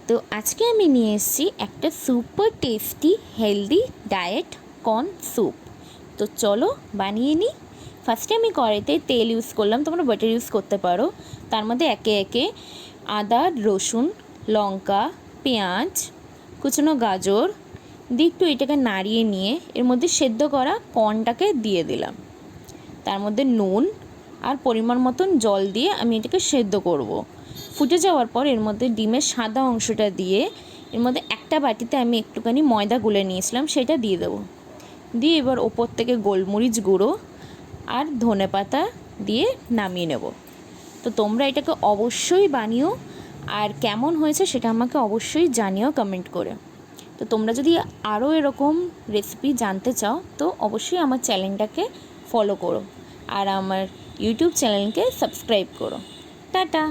তো আজকে আমি নিয়ে এসেছি একটা super tasty healthy diet corn soup. তো চলো বানিয়ে নিই। ফার্স্টে আমি কড়াইতে তেল ইউজ করলাম, তোমরা বাটার ইউজ করতে পারো। তার মধ্যে একে একে আদা, রসুন, লঙ্কা, পেঁয়াজ, কুচনো গাজর দিয়ে একটু এটাকে নাড়িয়ে নিয়ে এর মধ্যে সেদ্ধ করা কর্নটাকে দিয়ে দিলাম। তার মধ্যে নুন আর পরিমাণ মতন জল দিয়ে আমি এটাকে সেদ্ধ করব। ফুটে যাওয়ার পর এর মধ্যে ডিমের সাদা অংশটা দিয়ে এর মধ্যে একটা বাটিতে আমি একটুখানি ময়দা গুলে নিয়েছিলাম, সেটা দিয়ে দেবো। দিয়ে এবার ওপর থেকে গোলমরিচ গুঁড়ো আর ধনেপাতা দিয়ে নামিয়ে নেব। তো তোমরা এটাকে অবশ্যই বানিও, আর কেমন হয়েছে সেটা আমাকে অবশ্যই জানিও কমেন্ট করে। তো তোমরা যদি আরও এরকম রেসিপি জানতে চাও তো অবশ্যই আমার চ্যানেলটাকে ফলো করো আর আমার ইউটিউব চ্যানেলকে সাবস্ক্রাইব করো। টাটা।